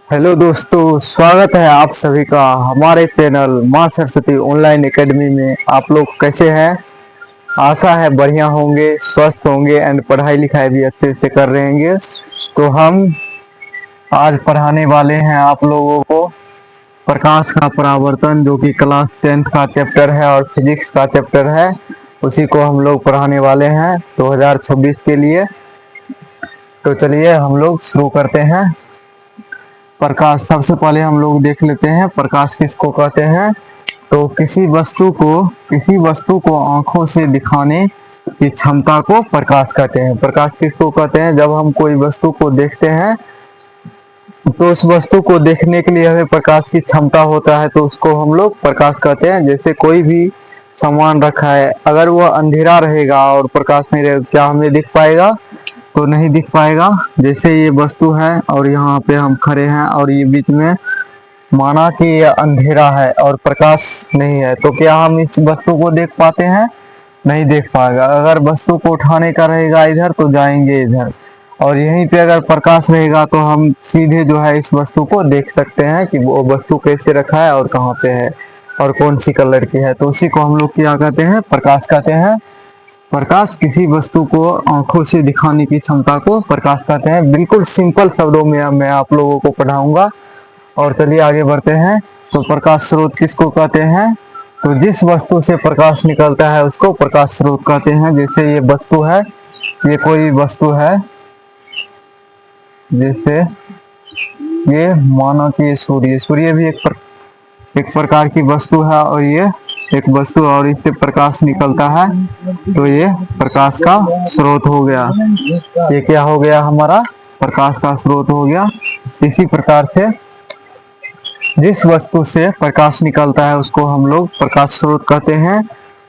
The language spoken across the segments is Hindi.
हेलो दोस्तों, स्वागत है आप सभी का हमारे चैनल माँ सरस्वती ऑनलाइन एकेडमी में। आप लोग कैसे हैं? आशा है बढ़िया होंगे, स्वस्थ होंगे एंड पढ़ाई लिखाई भी अच्छे से कर रहे होंगे। तो हम आज पढ़ाने वाले हैं आप लोगों को प्रकाश का परावर्तन, जो कि क्लास 10th का चैप्टर है और फिजिक्स का चैप्टर है। उसी को हम लोग पढ़ाने वाले हैं 2026 के लिए। तो चलिए हम लोग शुरू करते हैं। प्रकाश, सबसे पहले हम लोग देख लेते हैं प्रकाश किसको कहते हैं। तो किसी वस्तु को आंखों से दिखाने की क्षमता को प्रकाश कहते हैं। प्रकाश किसको कहते हैं? जब हम कोई वस्तु को देखते हैं तो उस वस्तु को देखने के लिए हमें प्रकाश की क्षमता होता है, तो उसको हम लोग प्रकाश कहते हैं। जैसे कोई भी सामान रखा है, अगर वह अंधेरा रहेगा और प्रकाश नहीं रहेगा, क्या हमें दिख पाएगा? तो नहीं दिख पाएगा। जैसे ये वस्तु है और यहाँ पे हम खड़े हैं और ये बीच में माना कि ये अंधेरा है और प्रकाश नहीं है, तो क्या हम इस वस्तु को देख पाते हैं? नहीं देख पाएगा। अगर वस्तु को उठाने का रहेगा इधर तो जाएंगे इधर, और यहीं पे अगर प्रकाश रहेगा तो हम सीधे जो है इस वस्तु को देख सकते हैं कि वो वस्तु कैसे रखा है और कहाँ पे है और कौन सी कलर की है। तो उसी को हम लोग क्या कहते हैं? प्रकाश कहते हैं। प्रकाश किसी वस्तु को आंखों से दिखाने की क्षमता को प्रकाश कहते हैं। बिल्कुल सिंपल शब्दों में मैं आप लोगों को पढ़ाऊंगा। और चलिए आगे बढ़ते हैं। तो प्रकाश स्रोत किसको कहते हैं? तो जिस वस्तु से प्रकाश निकलता है उसको प्रकाश स्रोत कहते हैं। जैसे ये वस्तु है, ये कोई वस्तु है, जैसे ये मानो कि सूर्य भी एक प्रकार की वस्तु है, और ये एक वस्तु और इससे प्रकाश निकलता है, तो ये प्रकाश का स्रोत हो गया। ये क्या हो गया? हमारा प्रकाश का स्रोत हो गया। इसी प्रकार से जिस वस्तु से प्रकाश निकलता है उसको हम लोग प्रकाश स्रोत कहते हैं।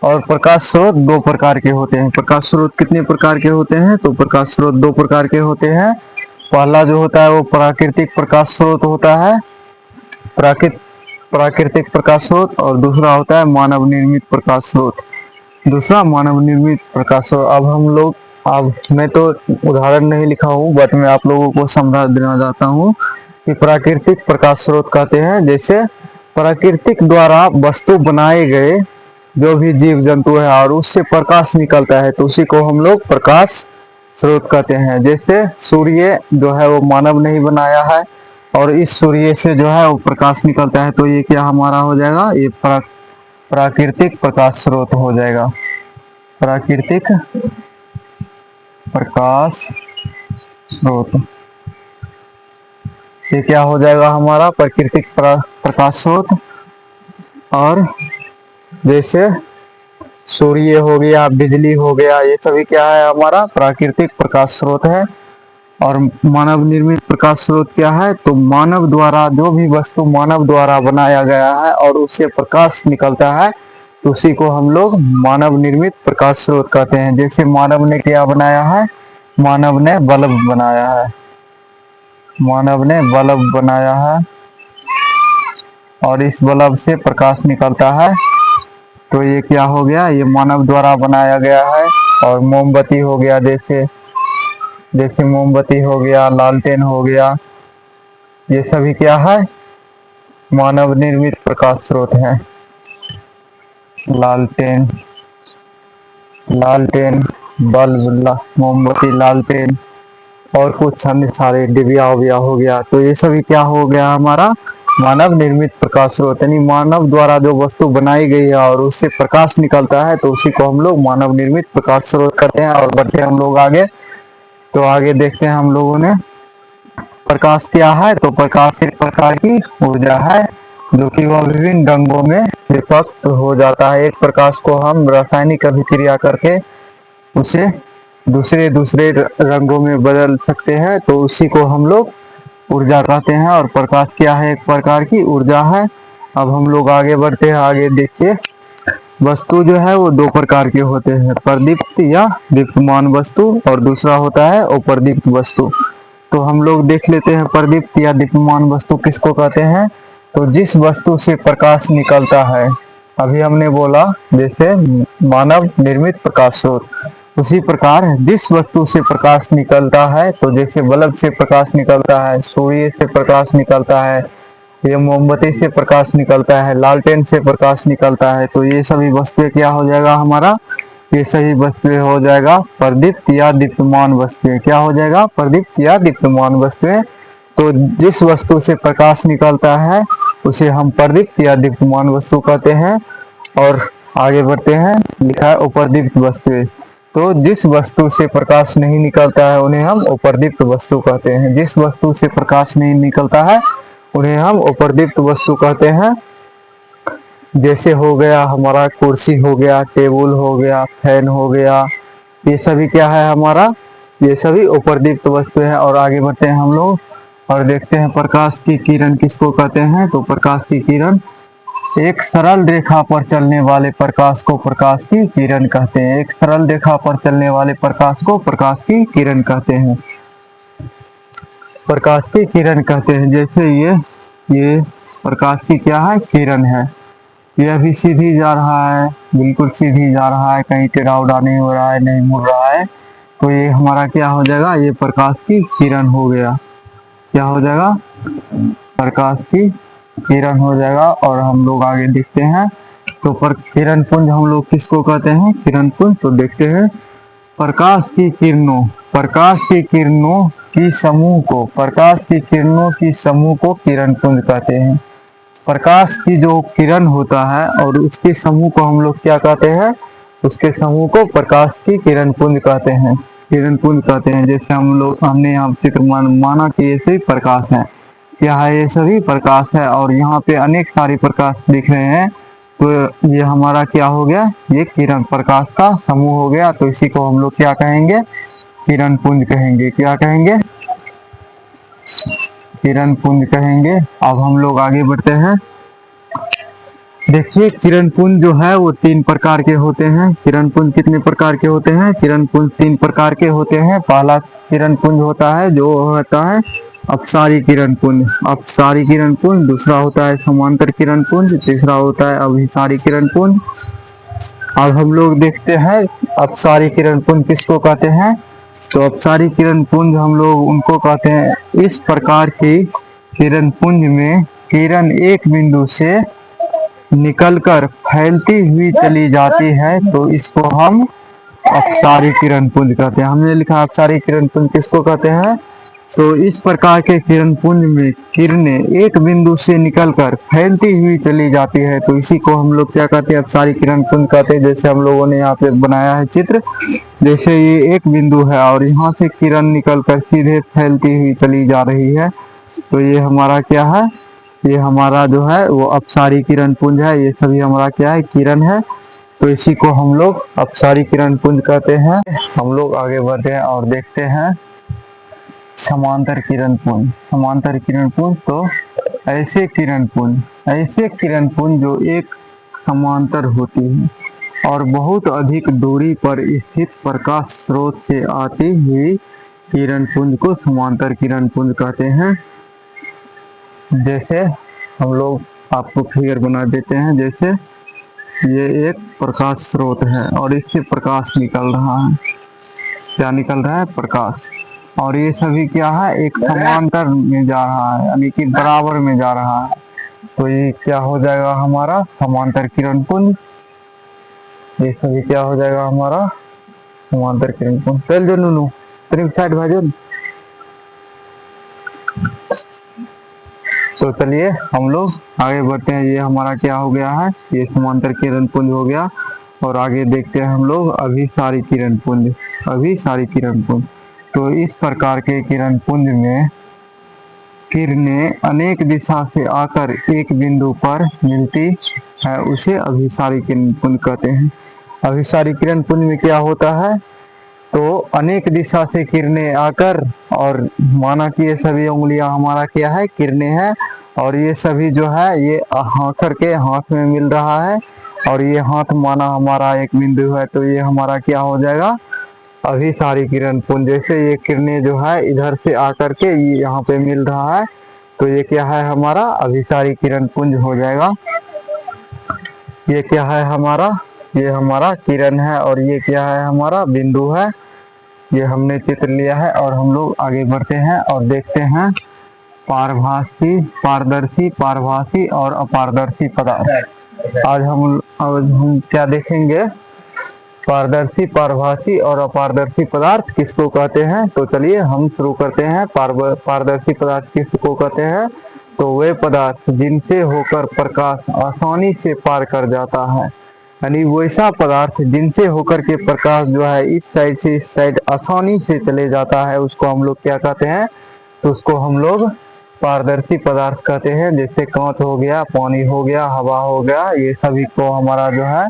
और प्रकाश स्रोत दो प्रकार के होते हैं। प्रकाश स्रोत कितने प्रकार के होते हैं? तो प्रकाश स्रोत दो प्रकार के होते हैं। पहला जो होता है वो प्राकृतिक प्रकाश स्रोत होता है, प्राकृतिक प्रकाश स्रोत, और दूसरा होता है मानव निर्मित प्रकाश स्रोत। दूसरा मानव निर्मित प्रकाश स्रोत। अब मैं तो उदाहरण नहीं लिखा हूँ, बट मैं आप लोगों को समझा देना चाहता हूँ कि प्राकृतिक प्रकाश स्रोत कहते हैं। जैसे प्राकृतिक द्वारा वस्तु बनाए गए जो भी जीव जंतु है और उससे प्रकाश निकलता है, तो उसी को हम लोग प्रकाश स्रोत कहते हैं। जैसे सूर्य जो है वो मानव नहीं बनाया है, और इस सूर्य से जो है वो प्रकाश निकलता है, तो ये क्या हमारा हो जाएगा? ये प्राकृतिक प्रकाश स्रोत हो जाएगा। प्राकृतिक प्रकाश स्रोत, ये क्या हो जाएगा? हमारा प्राकृतिक प्रकाश स्रोत। और जैसे सूर्य हो गया, बिजली हो गया, ये सभी क्या है? हमारा प्राकृतिक प्रकाश स्रोत है। और मानव निर्मित प्रकाश स्रोत क्या है? तो मानव द्वारा, जो भी वस्तु मानव द्वारा बनाया गया है और उससे प्रकाश निकलता है, तो उसी को हम लोग मानव निर्मित प्रकाश स्रोत कहते हैं। जैसे मानव ने क्या बनाया है? मानव ने बल्ब बनाया है, मानव ने बल्ब बनाया है और इस बल्ब से प्रकाश निकलता है, तो ये क्या हो गया? ये मानव द्वारा बनाया गया है। और मोमबत्ती हो गया, जैसे मोमबत्ती हो गया, लालटेन हो गया, ये सभी क्या है? मानव निर्मित प्रकाश स्रोत है। लालटेन, बल्ब, मोमबत्ती, लालटेन और कुछ अन्य सारे डिबिया उबिया हो गया, तो ये सभी क्या हो गया? हमारा मानव निर्मित प्रकाश स्रोत। यानी मानव द्वारा जो वस्तु बनाई गई है और उससे प्रकाश निकलता है, तो उसी को हम लोग मानव निर्मित प्रकाश स्रोत करते हैं। और बढ़ते हम लोग आगे। तो आगे देखते हैं हम लोगों ने प्रकाश क्या है। तो प्रकाश एक प्रकार की ऊर्जा है जो कि वह विभिन्न रंगों में विभक्त हो जाता है। एक प्रकाश को हम रासायनिक अभिक्रिया करके उसे दूसरे दूसरे रंगों में बदल सकते हैं, तो उसी को हम लोग ऊर्जा कहते हैं। और प्रकाश क्या है? एक प्रकार की ऊर्जा है। अब हम लोग आगे बढ़ते हैं। आगे देखिए, वस्तु जो है वो दो प्रकार के होते हैं, प्रदीप्त या दीप्तमान वस्तु, और दूसरा होता है अप्रदीप्त वस्तु। तो हम लोग देख लेते हैं प्रदीप्त या दीप्तमान वस्तु किसको कहते हैं। तो जिस वस्तु से प्रकाश निकलता है, अभी हमने बोला जैसे मानव निर्मित प्रकाश स्रोत, उसी प्रकार जिस वस्तु से प्रकाश निकलता है, तो जैसे बल्ब से प्रकाश निकलता है, सूर्य से प्रकाश निकलता है, ये मोमबत्ती से प्रकाश निकलता है, लालटेन से प्रकाश निकलता है, तो ये सभी वस्तुएं क्या हो जाएगा हमारा, ये सभी वस्तुएं हो जाएगा प्रदीप्त या दीप्यमान वस्तुएं। क्या हो जाएगा, प्रदीप्त या दीप्यमान वस्तुएं। तो जिस वस्तु से प्रकाश निकलता है उसे हम प्रदीप्त या दीप्यमान वस्तु कहते हैं। और आगे बढ़ते हैं, लिखा है अप्रदीप्त वस्तुएं। तो जिस वस्तु से प्रकाश नहीं निकलता है उन्हें हम अप्रदीप्त वस्तु कहते हैं। जिस वस्तु से प्रकाश नहीं निकलता है उन्हें हम अप्रदीप्त वस्तु कहते हैं। जैसे हो गया हमारा कुर्सी हो गया, टेबल हो गया, फैन हो गया, ये सभी क्या है हमारा, ये सभी अप्रदीप्त वस्तु है। और आगे बढ़ते हैं हम लोग और देखते हैं प्रकाश की किरण किसको कहते हैं। तो प्रकाश की किरण, एक सरल रेखा पर चलने वाले प्रकाश को प्रकाश की किरण कहते हैं। एक सरल रेखा पर चलने वाले प्रकाश को प्रकाश की किरण कहते हैं, प्रकाश की किरण कहते हैं। जैसे ये प्रकाश की क्या है, किरण है। ये अभी सीधी जा रहा है, बिल्कुल सीधी जा रहा है, कहीं टेढ़ा उड़ा नहीं हो रहा है, नहीं मुड़ रहा है, तो ये हमारा क्या हो जाएगा, ये प्रकाश की किरण हो गया। क्या हो जाएगा, प्रकाश की किरण हो जाएगा। और हम लोग आगे देखते हैं तो किरण पुंज हम लोग किसको कहते हैं, किरण पुंज। तो देखते हैं प्रकाश की किरणों, प्रकाश की किरणों की समूह को, प्रकाश की किरणों की समूह को किरण पुंज कहते हैं। प्रकाश की जो किरण होता है और उसके समूह को हम लोग क्या कहते हैं, उसके समूह को प्रकाश की किरण पुंज कहते हैं, किरण पुंज कहते हैं। जैसे हमने यहाँ चित्र माना कि ये सभी प्रकाश है, क्या है, ये सभी प्रकाश है। और यहाँ पे अनेक सारे प्रकाश दिख रहे हैं, तो ये हमारा क्या हो गया, ये किरण प्रकाश का समूह हो गया। तो इसी को हम लोग क्या कहेंगे, किरण पुंज कहेंगे। क्या कहेंगे, किरण पुंज कहेंगे। अब हम लोग आगे बढ़ते हैं। देखिए किरण पुंज जो है वो 3 प्रकार के होते हैं। किरण पुंज कितने प्रकार के होते हैं, किरण पुंज 3 प्रकार के होते हैं। पहला किरण पुंज होता है जो होता है अपसारी किरण पुंज, अपसारी किरण पुंज। दूसरा होता है समांतर किरण पुंज। तीसरा होता है अभिसारी किरण पुंज। अब हम लोग देखते हैं अपसारी किरण पुंज किसको कहते हैं। तो अपसारी किरण पुंज हम लोग उनको कहते हैं, इस प्रकार की किरण पुंज में किरण एक बिंदु से निकलकर फैलती हुई चली जाती है, तो इसको हम अपसारी किरण पुंज कहते हैं। हमने लिखा अपसारी किरण पुंज किसको कहते हैं। तो इस प्रकार के किरण पुंज में किरणें एक बिंदु से निकलकर फैलती हुई चली जाती है, तो इसी को हम लोग क्या कहते हैं, अपसारी किरण पुंज कहते हैं। जैसे हम लोगों ने यहाँ पे बनाया है चित्र, जैसे ये एक बिंदु है और यहाँ से किरण निकलकर सीधे फैलती हुई चली जा रही है, तो ये हमारा क्या है, ये हमारा जो है वो अपसारी किरण पुंज है। ये सभी हमारा क्या है, किरण है, तो इसी को हम लोग अपसारी किरण पुंज कहते हैं। हम लोग आगे बढ़ते हैं और देखते हैं समांतर किरण पुंज। समांतर किरण पुंज, तो ऐसे किरण पुंज, ऐसे किरण पुंज जो एक समांतर होती है और बहुत अधिक दूरी पर स्थित प्रकाश स्रोत से आती हुई किरण पुंज को समांतर किरण पुंज कहते हैं। जैसे हम लोग आपको फिगर बना देते हैं, जैसे ये एक प्रकाश स्रोत है और इससे प्रकाश निकल रहा है। क्या निकल रहा है, प्रकाश। और ये सभी क्या है, एक समांतर में जा रहा है, यानी कि बराबर में जा रहा है, तो ये क्या हो जाएगा हमारा समांतर किरण पुंज। ये सभी क्या हो जाएगा हमारा समांतर किरण पुंज। चल जो नूनू तेरी साइड भाजो। तो चलिए हम लोग आगे बढ़ते हैं। ये हमारा क्या हो गया है, ये समांतर किरण पुंज हो गया। और आगे देखते हैं हम लोग अभिसारी किरण पुंज, अभिसारी किरण पुंज। तो इस प्रकार के किरण पुंज में किरणें अनेक दिशा से आकर एक बिंदु पर मिलती है, उसे अभिसारी किरण पुंज कहते हैं। अभिसारी किरण पुंज में क्या होता है, तो अनेक दिशा से किरणें आकर, और माना कि ये सभी उंगलियां हमारा क्या है, किरणें हैं, और ये सभी जो है ये आकर के हाथ में मिल रहा है, और ये हाथ माना हमारा एक बिंदु है, तो ये हमारा क्या हो जाएगा, अभिसारी किरण पुंज। जैसे ये किरणें जो है इधर से आकर के ये यहाँ पे मिल रहा है, तो ये क्या है हमारा अभिसारी किरण पुंज हो जाएगा। ये क्या है हमारा ये हमारा किरण है और ये क्या है, हमारा बिंदु है। ये हमने चित्र लिया है और हम लोग आगे बढ़ते हैं और देखते हैं पारभासी, पारदर्शी, पारभासी और अपारदर्शी पदार्थ। आज हम क्या देखेंगे, पारदर्शी, पारभासी और अपारदर्शी पदार्थ किसको कहते हैं। तो चलिए हम शुरू करते हैं। पारदर्शी पदार्थ किसको कहते हैं, तो वे पदार्थ जिनसे होकर प्रकाश आसानी से पार कर जाता है, यानी वैसा पदार्थ जिनसे होकर के प्रकाश जो है इस साइड से इस साइड आसानी से चले जाता है, उसको हम लोग क्या कहते हैं, तो उसको हम लोग पारदर्शी पदार्थ कहते हैं। जैसे कांच हो गया, पानी हो गया, हवा हो गया, ये सभी को हमारा जो है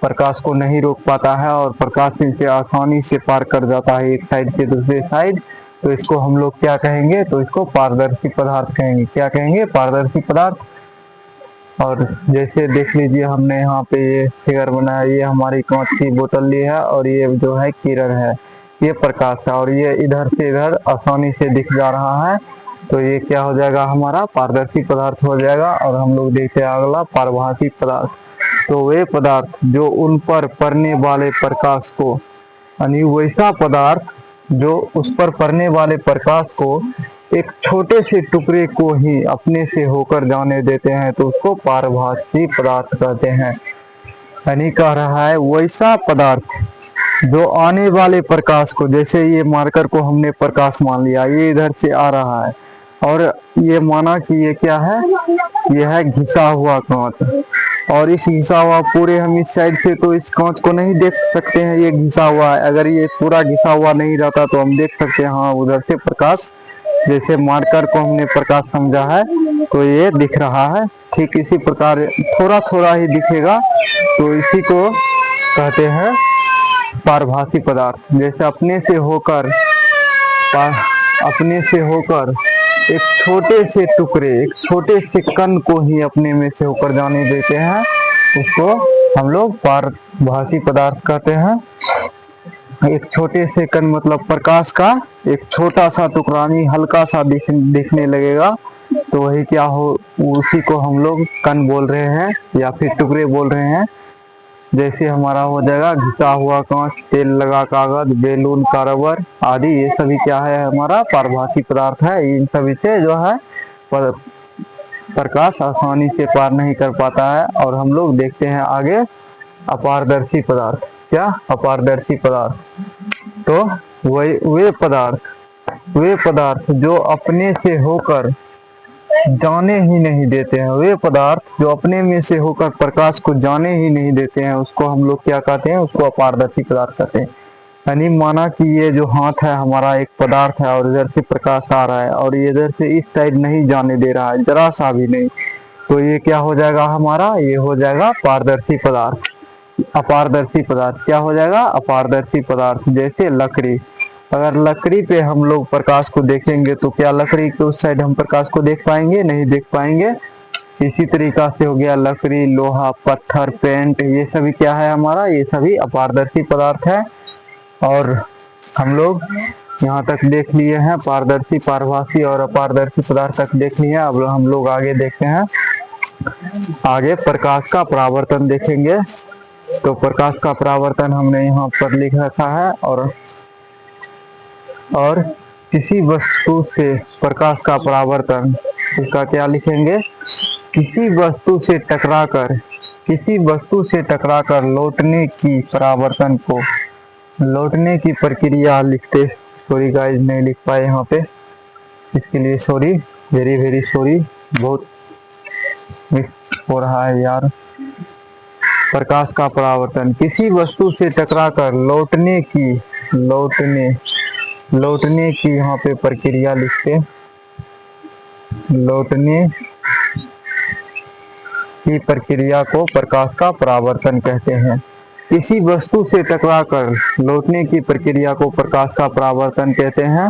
प्रकाश को नहीं रोक पाता है और प्रकाश इनसे आसानी से पार कर जाता है एक साइड से दूसरे साइड, तो इसको हम लोग क्या कहेंगे, तो इसको पारदर्शी पदार्थ कहेंगे। क्या कहेंगे, पारदर्शी पदार्थ। और जैसे देख लीजिए हमने यहाँ पे ये फिगर बनाया, ये हमारी कांच की बोतल ली है और ये जो है किरण है, ये प्रकाश है और ये इधर से इधर आसानी से दिख जा रहा है, तो ये क्या हो जाएगा, हमारा पारदर्शी पदार्थ हो जाएगा। और हम लोग देखते हैं अगला पारभासी पदार्थ। तो वे पदार्थ जो उन पर पड़ने वाले प्रकाश को, यानी वैसा पदार्थ जो उस पर पड़ने वाले प्रकाश को एक छोटे से टुकड़े को ही अपने से होकर जाने देते हैं, तो उसको पारभासी पदार्थ कहते हैं। यानी कह रहा है वैसा पदार्थ जो आने वाले प्रकाश को, जैसे ये मार्कर को हमने प्रकाश मान लिया, ये इधर से आ रहा है और ये माना कि ये क्या है, ये है घिसा हुआ कांच, और इस घिसा हुआ पूरे हम इस साइड से तो इस कांच को नहीं देख सकते हैं, ये घिसा हुआ है। अगर ये पूरा घिसा हुआ नहीं रहता तो हम देख सकते हैं, हाँ उधर से प्रकाश, जैसे मार्कर को हमने प्रकाश समझा है तो ये दिख रहा है। ठीक इसी प्रकार थोड़ा थोड़ा ही दिखेगा, तो इसी को कहते हैं पारभासी पदार्थ। जैसे अपने से होकर एक छोटे से टुकड़े, एक छोटे से कण को ही अपने में से होकर जाने देते हैं, उसको हम लोग पारभासी पदार्थ कहते हैं। एक छोटे से कण मतलब प्रकाश का एक छोटा सा टुकड़ा, नहीं हल्का सा दिखने लगेगा, तो वही क्या हो, उसी को हम लोग कण बोल रहे हैं या फिर टुकड़े बोल रहे हैं। जैसे हमारा हो जाएगा घिसा हुआ कांच, तेल लगा कागज, बैलून का रबर आदि, ये सभी क्या है, हमारा पारभासी पदार्थ है। इन सभी से जो है प्रकाश आसानी से पार नहीं कर पाता है। और हम लोग देखते हैं आगे अपारदर्शी पदार्थ। क्या, अपारदर्शी पदार्थ। तो वे पदार्थ जो अपने से होकर जाने ही नहीं देते हैं, वे पदार्थ जो अपने में से होकर प्रकाश को जाने ही नहीं देते हैं, उसको हम लोग क्या कहते हैं, उसको अपारदर्शी पदार्थ कहते हैं। यानी माना कि ये जो हाथ है हमारा एक पदार्थ है और इधर से प्रकाश आ रहा है और ये इधर से इस साइड नहीं जाने दे रहा है, जरा सा भी नहीं, तो ये क्या हो जाएगा हमारा, ये हो जाएगा पारदर्शी पदार्थ। अपारदर्शी पदार्थ क्या हो जाएगा, अपारदर्शी पदार्थ। जैसे लकड़ी, अगर लकड़ी पे हम लोग प्रकाश को देखेंगे तो क्या लकड़ी के उस साइड हम प्रकाश को देख पाएंगे, नहीं देख पाएंगे। इसी तरीका से हो गया लकड़ी, लोहा, पत्थर, पेंट, ये सभी क्या है हमारा, ये सभी अपारदर्शी पदार्थ है। और हम लोग यहाँ तक देख लिए हैं, पारदर्शी, पारभासी और अपारदर्शी पदार्थ तक देख लिए। अब हम लोग आगे देखते हैं, आगे प्रकाश का परावर्तन देखेंगे। तो प्रकाश का परावर्तन हमने यहाँ पर लिख रखा है। और किसी वस्तु से प्रकाश का परावर्तन, इसका क्या लिखेंगे, किसी वस्तु से टकराकर लौटने की परावर्तन को, लौटने की प्रक्रिया लिखते, सॉरी गाइस नहीं लिख पाए यहाँ पे, इसके लिए सॉरी, वेरी वेरी सॉरी, बहुत मिस हो रहा है यार। प्रकाश का परावर्तन किसी वस्तु से टकराकर लौटने की यहाँ पे प्रक्रिया लिखते, लौटने की प्रक्रिया को प्रकाश का परावर्तन कहते हैं। किसी वस्तु से टकराकर लौटने की प्रक्रिया को प्रकाश का परावर्तन कहते हैं।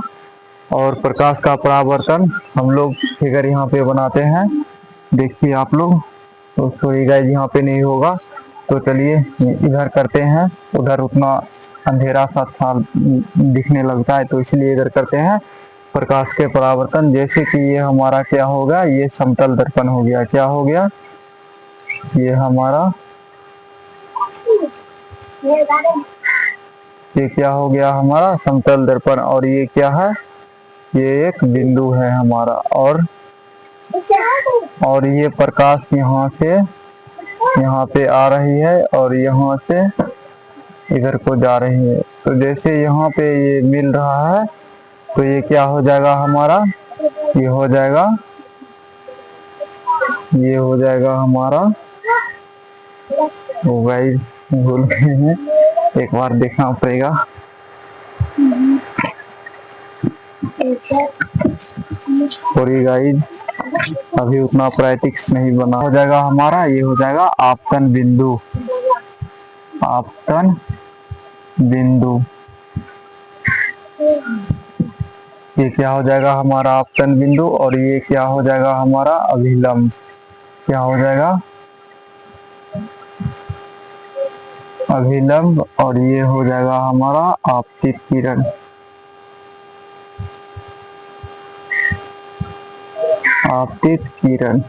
और प्रकाश का परावर्तन हम लोग फिगर यहाँ पे बनाते हैं, देखिए आप लोग, तो सॉरी गाइस यहाँ पे नहीं होगा, तो चलिए इधर करते हैं, उधर उतना अंधेरा सा दिखने लगता है, तो इसलिए इधर करते हैं प्रकाश के परावर्तन। जैसे कि ये हमारा क्या होगा, ये समतल दर्पण हो गया, क्या हो गया, ये हमारा ये क्या हो गया हमारा समतल दर्पण, और ये क्या है, ये एक बिंदु है हमारा। और ये प्रकाश यहाँ से यहाँ पे आ रही है और यहाँ से इधर को जा रही है। तो जैसे यहाँ पे ये मिल रहा है तो ये क्या हो जाएगा हमारा, ये हो जाएगा हमारा, वो गाइस भूल गए हैं, एक बार देखना पड़ेगा। सॉरी गाइस, अभी उतना प्रैक्टिस नहीं बना। हो जाएगा हमारा, ये हो जाएगा आपतन बिंदु, आपतन बिंदु। ये क्या हो जाएगा हमारा आपतन बिंदु, और ये क्या हो जाएगा हमारा अभिलंब। क्या हो जाएगा अभिलंब, और ये हो जाएगा हमारा आपतित किरण। आपतित किरण,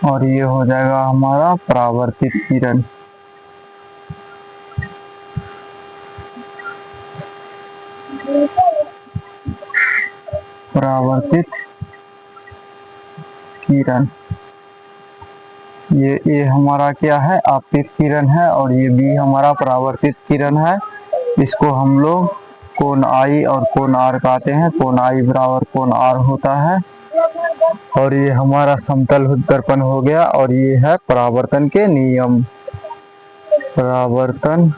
और ये हो जाएगा हमारा परावर्तित किरण। परावर्तित किरण, ये हमारा क्या है, आपतित किरण है, और ये भी हमारा परावर्तित किरण है। इसको हम लोग कोण आई और कोण आर कहते हैं। कोण आई बराबर कोण आर होता है। और ये हमारा समतल दर्पण हो गया, और ये है परावर्तन के नियम। परावर्तन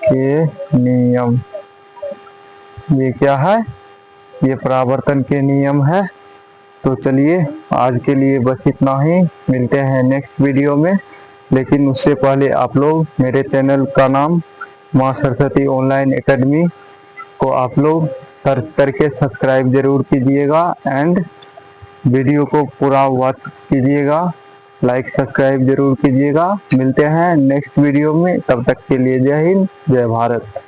के नियम, ये क्या है, ये परावर्तन के नियम है। तो चलिए आज के लिए बस इतना ही, मिलते हैं नेक्स्ट वीडियो में। लेकिन उससे पहले आप लोग मेरे चैनल का नाम माँ सरस्वती ऑनलाइन एकेडमी को आप लोग सर्च करके सब्सक्राइब जरूर कीजिएगा, एंड वीडियो को पूरा वॉच कीजिएगा, लाइक सब्सक्राइब जरूर कीजिएगा। मिलते हैं नेक्स्ट वीडियो में, तब तक के लिए जय हिंद, जय भारत।